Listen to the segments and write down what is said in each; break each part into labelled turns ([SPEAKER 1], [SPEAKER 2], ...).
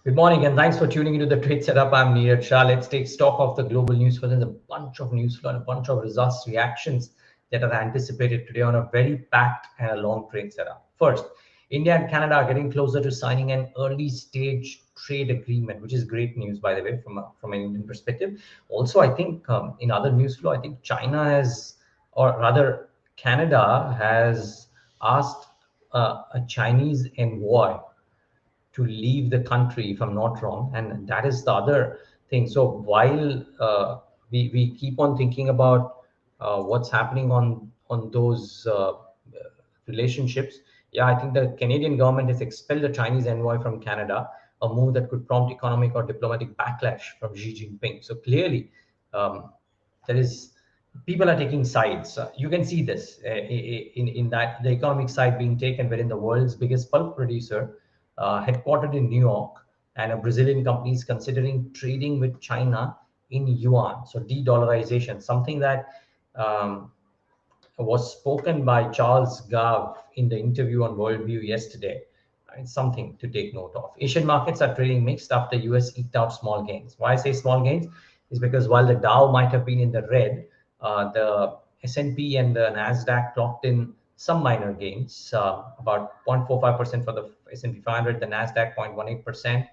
[SPEAKER 1] Good morning, and thanks for tuning into the Trade Setup. I'm Neeraj Shah. Let's take stock of the global news flow. There's a bunch of news flow and a bunch of results, reactions that are anticipated today on a very packed and a long trade setup. First, India and Canada are getting closer to signing an early stage trade agreement, which is great news, by the way, from an Indian perspective. Also, I think in other news flow, I think China has, or rather, Canada has asked a Chinese envoy to leave the country, if I'm not wrong. And that is the other thing. So while we keep on thinking about what's happening on those relationships, yeah, I think the Canadian government has expelled the Chinese envoy from Canada, a move that could prompt economic or diplomatic backlash from Xi Jinping. So clearly, there is people are taking sides. You can see this in that the economic side being taken, wherein the world's biggest pulp producer, headquartered in New York, and a Brazilian company is considering trading with China in yuan, so de-dollarization, something that was spoken by Charles Gave in the interview on Worldview yesterday. It's something to take note of. Asian markets are trading mixed after US eked out small gains. Why I say small gains is because while the Dow might have been in the red, the S&P and the Nasdaq clocked in some minor gains, about 0.45% for the S&P 500, the Nasdaq 0.18%,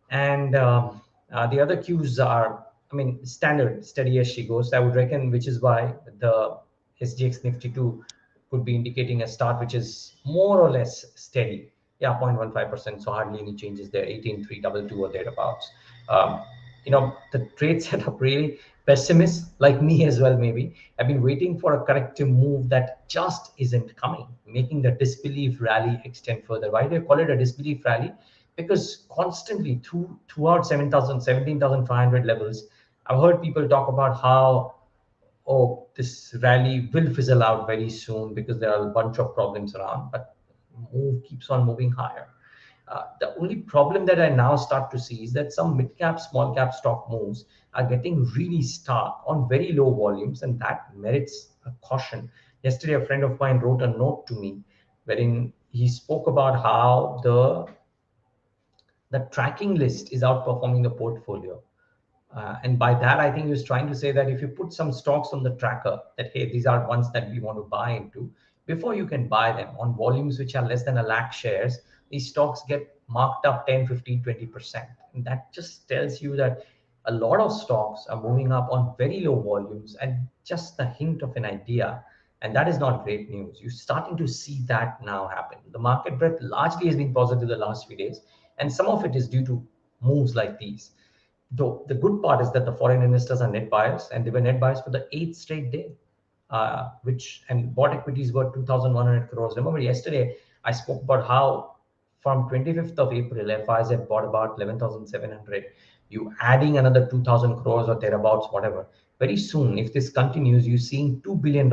[SPEAKER 1] and the other cues are, I mean, standard, steady as she goes, I would reckon, which is why the SGX Nifty 2 could be indicating a start which is more or less steady. Yeah, 0.15%, so hardly any changes there, 18,322 or thereabouts. Um, the trade setup really, pessimists like me as well, maybe, have been waiting for a corrective move that just isn't coming, making the disbelief rally extend further. Why do they call it a disbelief rally? Because constantly throughout 7,000, 17,500 levels, I've heard people talk about how, oh, this rally will fizzle out very soon because there are a bunch of problems around, but move keeps on moving higher. The only problem that I now start to see is that some mid cap, small cap stock moves are getting really stark on very low volumes, and that merits a caution. Yesterday, a friend of mine wrote a note to me wherein he spoke about how the tracking list is outperforming the portfolio. And by that, I think he was trying to say that if you put some stocks on the tracker, that, hey, these are ones that we want to buy into, before you can buy them on volumes which are less than a lakh shares, these stocks get marked up 10, 15, 20%. And that just tells you that a lot of stocks are moving up on very low volumes and just a hint of an idea. And that is not great news. You're starting to see that now happen. The market breadth largely has been positive the last few days, and some of it is due to moves like these. Though the good part is that the foreign investors are net buyers, and they were net buyers for the eighth straight day, which and bought equities were 2,100 crores. Remember yesterday I spoke about how from 25th of April, FIs had bought about 11,700. You adding another 2,000 crores or thereabouts, whatever. Very soon, if this continues, you're seeing $2 billion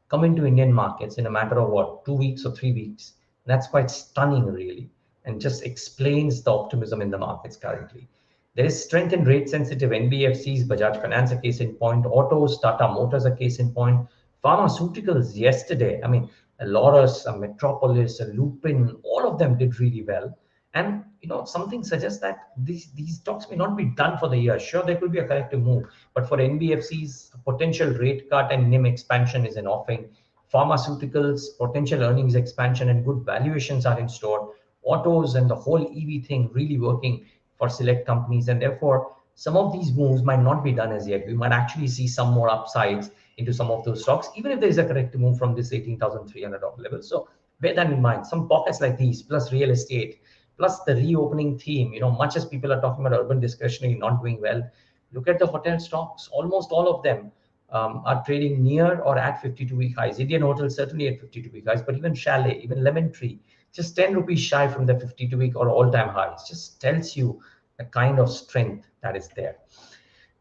[SPEAKER 1] come into Indian markets in a matter of what, 2 weeks or 3 weeks. That's quite stunning, really, and just explains the optimism in the markets currently. There is strength in rate-sensitive NBFCs, Bajaj Finance a case in point, autos, Tata Motors a case in point, pharmaceuticals yesterday. I mean, a Laurus, a Metropolis, a Lupin, all of them did really well. And something suggests that these stocks may not be done for the year. Sure, there could be a corrective move, but for NBFCs, a potential rate cut and NIM expansion is an offering. Pharmaceuticals, potential earnings expansion and good valuations are in store. Autos and the whole EV thing really working for select companies, and therefore some of these moves might not be done as yet. We might actually see some more upsides into some of those stocks, even if there is a corrective move from this 18,300 level. So bear that in mind. Some pockets like these, plus real estate, plus the reopening theme. Much as people are talking about urban discretionary not doing well, look at the hotel stocks. Almost all of them are trading near or at 52-week highs. Indian hotels certainly at 52-week highs, but even Chalet, even Lemon Tree, just 10 rupees shy from the 52-week or all-time highs. Just tells you the kind of strength that is there.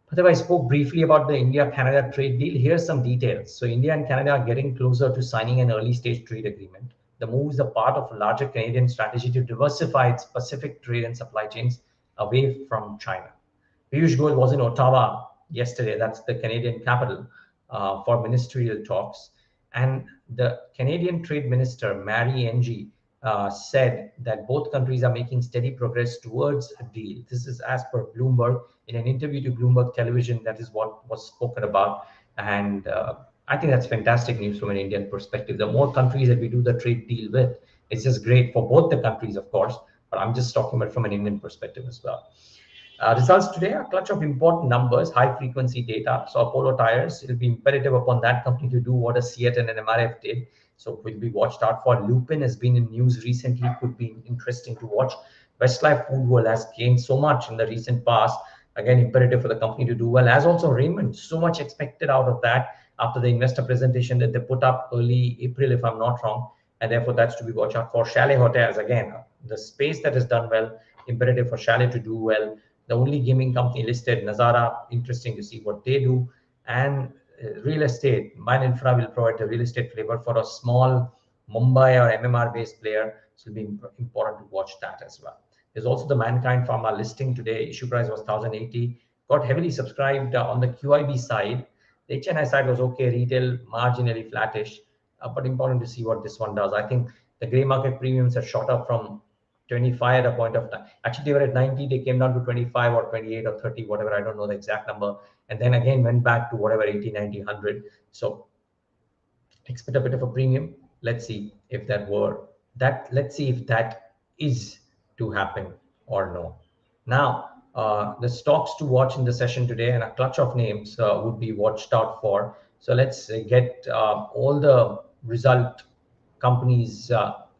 [SPEAKER 1] But I spoke briefly about the India-Canada trade deal. Here's some details. So India and Canada are getting closer to signing an early-stage trade agreement. The move is a part of a larger Canadian strategy to diversify its Pacific trade and supply chains away from China. Piyush Goyal was in Ottawa yesterday, that's the Canadian capital, for ministerial talks. And the Canadian Trade Minister, Mary Ng, said that both countries are making steady progress towards a deal. This is as per Bloomberg. In an interview to Bloomberg Television, that is what was spoken about. And I think that's fantastic news from an Indian perspective. The more countries that we do the trade deal with, it's just great for both the countries, of course. But I'm just talking about from an Indian perspective as well. Results today are a clutch of important numbers, high frequency data. So Apollo Tires, it'll be imperative upon that company to do what a Seat and an MRF did. So will be watched out for. Lupin has been in news recently, could be interesting to watch. Westlife Food World has gained so much in the recent past. Again, imperative for the company to do well. As also Raymond, so much expected out of that after the investor presentation that they put up early April, if I'm not wrong. And therefore, that's to be watched out for. Chalet Hotels, again, the space that has done well, imperative for Chalet to do well. The only gaming company listed, Nazara, interesting to see what they do. And real estate, Mine Infra will provide the real estate flavor for a small Mumbai or MMR based player. So it'll be important to watch that as well. There's also the Mankind Pharma listing today. Issue price was 1,080. Got heavily subscribed on the QIB side. The HNI side was okay, retail marginally flattish, but important to see what this one does. I think the grey market premiums have shot up from 25 at a point of time. Actually, they were at 90, they came down to 25 or 28 or 30, whatever, I don't know the exact number. And then again went back to whatever, 80, 90, 100. So expect a bit of a premium. Let's see if that is to happen or no. Now, the stocks to watch in the session today and a clutch of names would be watched out for. So let's get all the result companies up.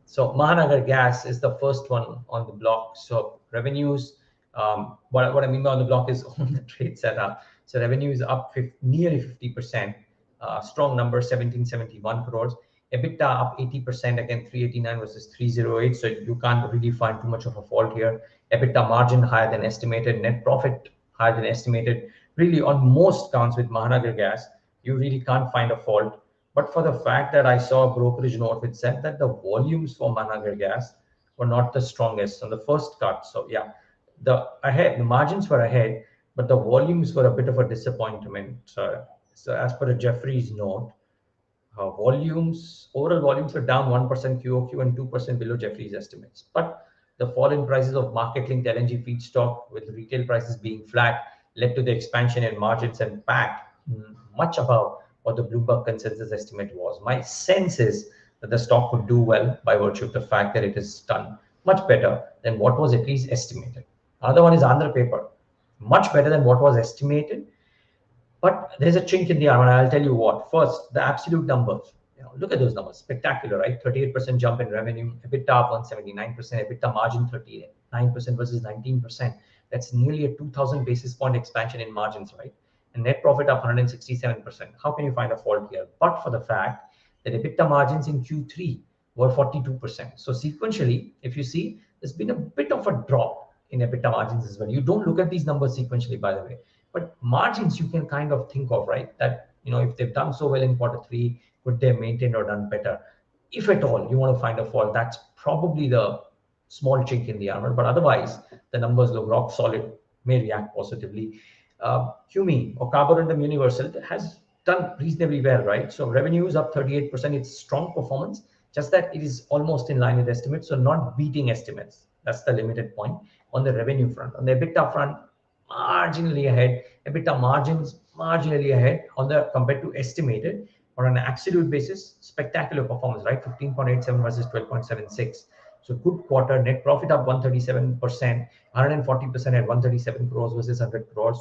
[SPEAKER 1] So Mahanagar Gas is the first one on the block. So revenues, what I mean by on the block is on the trade setup. So revenue is up nearly 50%. Strong number, 1771 crores. EBITDA up 80%, again 389 versus 308. So you can't really find too much of a fault here. EBITDA margin higher than estimated. Net profit higher than estimated. Really on most counts with Mahanagar Gas, you really can't find a fault. But for the fact that I saw a brokerage note which said that the volumes for Mahanagar Gas were not the strongest on the first cut. So yeah, the margins were ahead, but the volumes were a bit of a disappointment. So as per the Jeffries note, overall volumes were down 1% QOQ and 2% below Jeffries estimates. But the fall in prices of market-linked LNG feedstock, with retail prices being flat, led to the expansion in margins and PAT much above what the Bloomberg consensus estimate was. My sense is that the stock could do well by virtue of the fact that it is done much better than what was at least estimated. Another one is Andhra Paper, much better than what was estimated. But there's a chink in the armor. I'll tell you what. First, the absolute numbers. Look at those numbers. Spectacular, right? 38% jump in revenue. EBITDA up 179%. EBITDA margin 39% versus 19%. That's nearly a 2,000 basis point expansion in margins, right? And net profit up 167%. How can you find a fault here? But for the fact that EBITDA margins in Q3 were 42%. So sequentially, if you see, there's been a bit of a drop in EBITDA margins as well. You don't look at these numbers sequentially, by the way. But margins you can kind of think of, right? That, if they've done so well in Q3, could they have maintained or done better? If at all you want to find a fault, that's probably the small chink in the armor. But otherwise, the numbers look rock solid, may react positively. CUMI or Carborundum Universal has done reasonably well, right? So revenue is up 38%. It's strong performance, just that it is almost in line with estimates, so not beating estimates. That's the limited point on the revenue front. On the EBITDA front, marginally ahead. EBITDA margins marginally ahead compared to estimated. On an absolute basis, spectacular performance, right? 15.87 versus 12.76. So good quarter. Net profit up 137%, 140% at 137 crores versus 100 crores.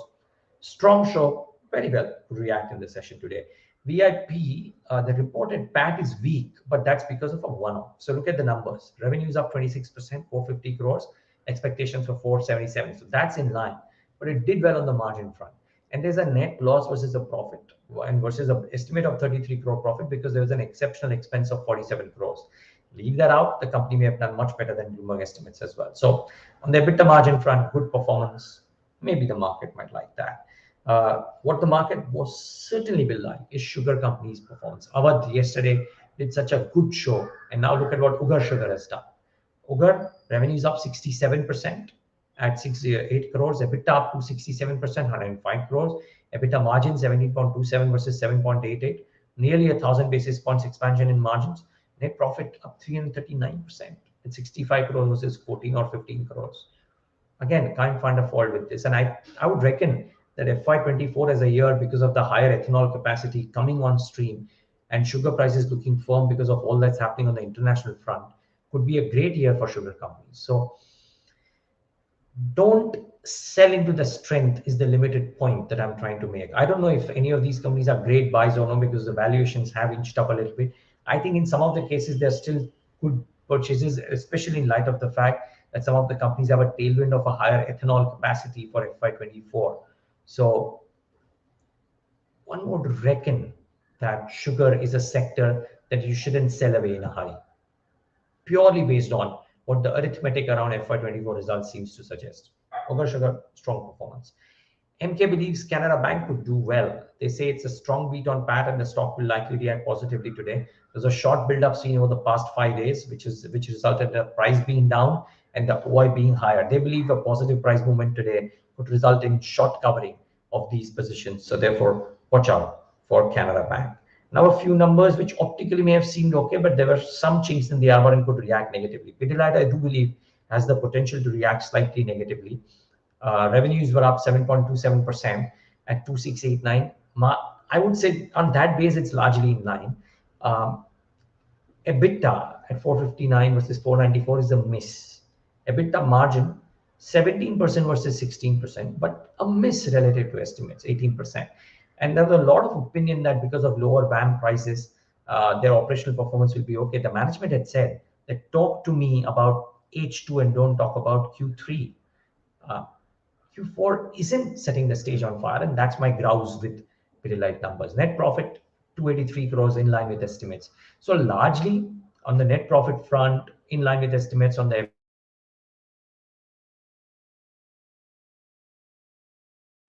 [SPEAKER 1] Strong show, very well could react in the session today. VIP, the reported PAT is weak, but that's because of a one-off. So look at the numbers. Revenue is up 26%, 450 crores. Expectations for 477. So that's in line. But it did well on the margin front. And there's a net loss versus a profit, and versus an estimate of 33 crore profit because there was an exceptional expense of 47 crores. Leave that out, the company may have done much better than Bloomberg estimates as well. So on the EBITDA margin front, good performance. Maybe the market might like that. What the market most certainly will like is sugar companies' performance. Awadh yesterday did such a good show, and now look at what Ugar Sugar has done. Ugar revenue is up 67%. At 68 crores, EBITDA up to 67%, 105 crores. EBITDA margin 17.27 versus 7.88, nearly 1,000 basis points expansion in margins. Net profit up 339% at 65 crores versus 14 or 15 crores. Again, can't find a fault with this. And I would reckon that FY24 as a year, because of the higher ethanol capacity coming on stream and sugar prices looking firm because of all that's happening on the international front, could be a great year for sugar companies. So don't sell into the strength is the limited point that I'm trying to make. I don't know if any of these companies are great buys or no, because the valuations have inched up a little bit. I think in some of the cases, they're still good purchases, especially in light of the fact that some of the companies have a tailwind of a higher ethanol capacity for FY24. So one would reckon that sugar is a sector that you shouldn't sell away in a hurry, purely based on what the arithmetic around FY24 results seems to suggest. Over sugar, strong performance. MK believes Canara Bank could do well. They say it's a strong beat on PAT and the stock will likely react positively today. There's a short build-up seen over the past 5 days, which resulted in the price being down and the OI being higher. They believe a positive price movement today could result in short covering of these positions. So therefore, watch out for Canara Bank. Now, a few numbers which optically may have seemed okay, but there were some chinks in the armor and could react negatively. Pidilite, I do believe, has the potential to react slightly negatively. Revenues were up 7.27% at 2689. I would say on that base, it's largely in line. EBITDA at 459 versus 494 is a miss. EBITDA margin 17% versus 16%, but a miss relative to estimates, 18%. And there was a lot of opinion that because of lower VAM prices, their operational performance will be okay. The management had said that talk to me about H2 and don't talk about Q3. Q4 isn't setting the stage on fire, and that's my grouse with Pidilite numbers. Net profit 283 crores in line with estimates. So largely on the net profit front, in line with estimates. On the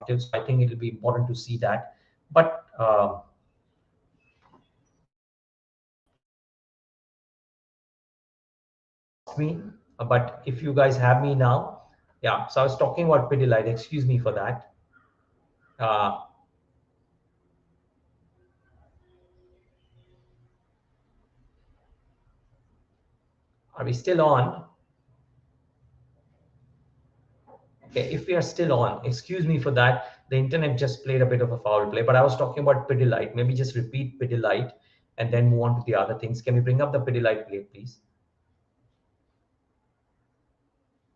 [SPEAKER 1] so I think it'll be important to see that. But but if you guys have me now, yeah. So I was talking about Pidilite. Excuse me for that. Are we still on? Okay, if we are still on, excuse me for that. The internet just played a bit of a foul play, but I was talking about Pidilite. Maybe just repeat Pidilite and then move on to the other things. Can we bring up the Pidilite plate, please?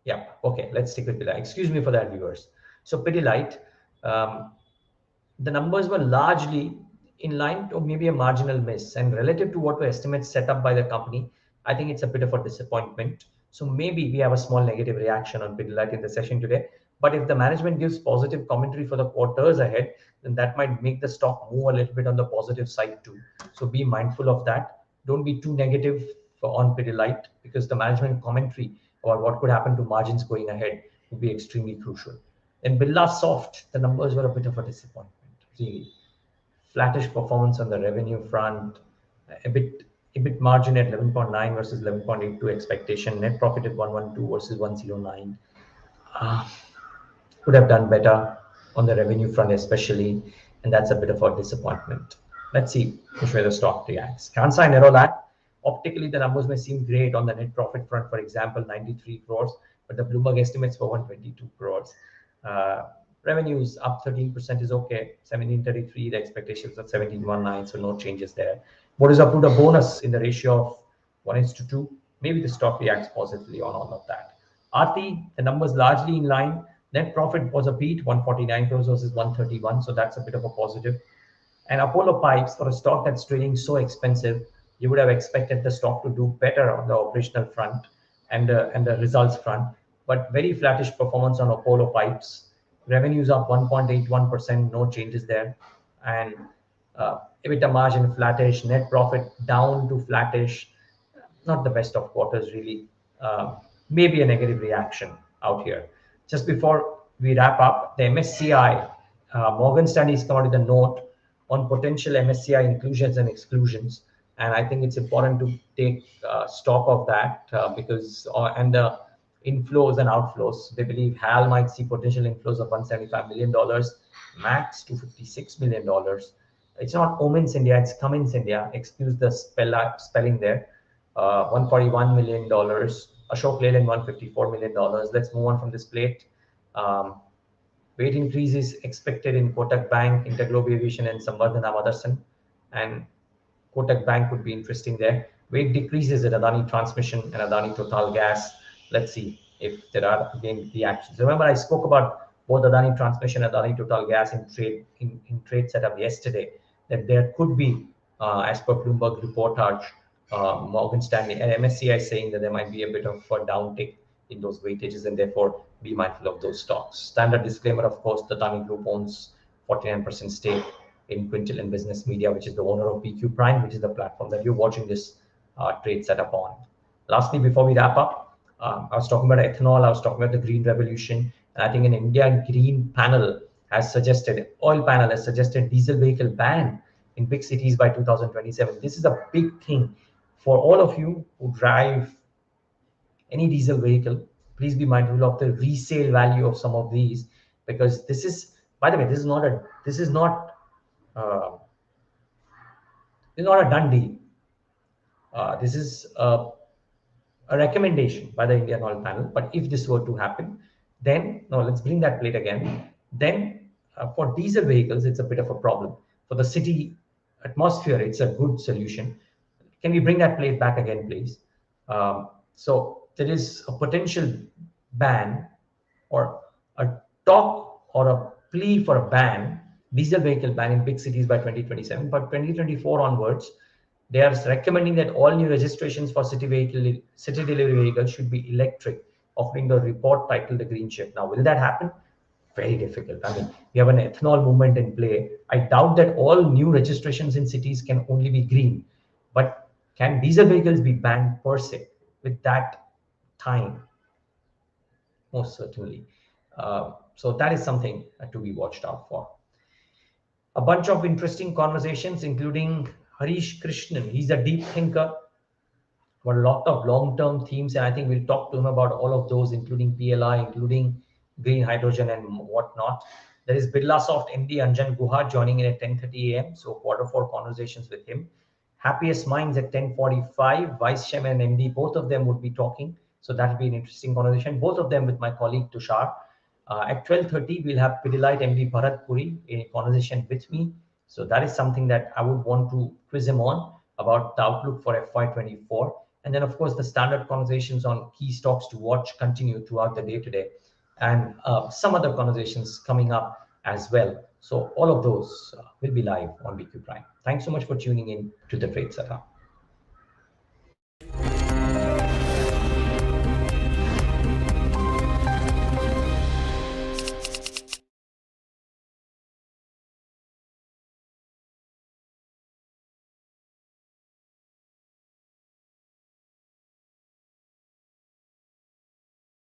[SPEAKER 1] Yeah, okay, let's stick with Pidilite. Excuse me for that, viewers. So Pidilite, the numbers were largely in line or maybe a marginal miss. And relative to what were estimates set up by the company, I think it's a bit of a disappointment. So maybe we have a small negative reaction on Pidilite in the session today. But if the management gives positive commentary for the quarters ahead, then that might make the stock move a little bit on the positive side too. So be mindful of that. Don't be too negative on Pidilite, because the management commentary about what could happen to margins going ahead would be extremely crucial. In Birla Soft, the numbers were a bit of a disappointment. Really flattish performance on the revenue front, EBIT margin at 11.9 versus 11.82 expectation, net profit at 112 versus 109. Could have done better on the revenue front especially, and that's a bit of a disappointment. Let's see which way the stock reacts. Kansai Nerolac, optically the numbers may seem great on the net profit front, for example 93 crores, but the Bloomberg estimates were 122 crores. Revenues up 13% is okay. 1733, the expectations of 1719, so no changes there. What is up to the bonus in the ratio of 1:2? Maybe the stock reacts positively on all of that. Aarti, the numbers largely in line. Net profit was a beat, 149 crores versus 131, so that's a bit of a positive. And Apollo Pipes, for a stock that's trading so expensive, you would have expected the stock to do better on the operational front and the results front, but very flattish performance on Apollo Pipes. Revenues up 1.81%, no changes there. And EBITDA margin flattish, net profit down to flattish. Not the best of quarters, really. Maybe a negative reaction out here. Just before we wrap up, the MSCI, Morgan Stanley's come out with a note on potential MSCI inclusions and exclusions. And I think it's important to take stock of that because, and the inflows and outflows. They believe HAL might see potential inflows of $175 million, max $256 million. It's not Omens India, it's Cummins India. Excuse the spelling there. $141 million. Ashok Leyland, $154 million. Let's move on from this plate. Weight increase is expected in Kotak Bank, Interglobe Aviation, and Samvardhana Motherson. And Kotak Bank would be interesting there. Weight decreases at Adani Transmission and Adani Total Gas. Let's see if there are again reactions. Remember, I spoke about both Adani Transmission and Adani Total Gas in trade setup yesterday, that there could be, as per Bloomberg reportage, Morgan Stanley and MSCI saying that there might be a bit of a downtick in those weightages, and therefore be mindful of those stocks. Standard disclaimer, of course, the Adani Group owns 49% stake in Quintil Business Media, which is the owner of BQ Prime, which is the platform that you're watching this trade setup on. Lastly, before we wrap up, I was talking about ethanol, I was talking about the green revolution, and I think an India Green panel has suggested, oil panel has suggested diesel vehicle ban in big cities by 2027. This is a big thing for all of you who drive any diesel vehicle. Please be mindful of the resale value of some of these, because this is, by the way, this is not uh, a done deal. This is a recommendation by the Indian Oil Panel. But if this were to happen, then, no, let's bring that plate again. Then for diesel vehicles, it's a bit of a problem. For the city atmosphere, it's a good solution. Can we bring that plate back again, please? So there is a potential ban or a talk or a plea for a ban, diesel vehicle ban in big cities by 2027. But 2024 onwards, they are recommending that all new registrations for city delivery vehicles should be electric, offering the report titled the Green Shift. Now, will that happen? Very difficult. I mean, we have an ethanol movement in play. I doubt that all new registrations in cities can only be green. But can diesel vehicles be banned per se with that time? Most certainly. So that is something to be watched out for. A bunch of interesting conversations, including Harish Krishnan. He's a deep thinker, but a lot of long-term themes, and I think we'll talk to him about all of those, including PLI, including green hydrogen and whatnot. There is Birlasoft MD Anjan Guha joining in at 10:30 a.m. So Q4 conversations with him. Happiest Minds at 10:45. Vice Chairman and MD, both of them would be talking. So that'll be an interesting conversation. Both of them with my colleague Tushar. At 12:30, we'll have Pidilite MD Bharat Puri in a conversation with me. So that is something that I would want to quiz him on about the outlook for FY24. And then, of course, the standard conversations on key stocks to watch continue throughout the day today. And some other conversations coming up as well. So all of those will be live on BQ Prime. Thanks so much for tuning in to the Trade Setup.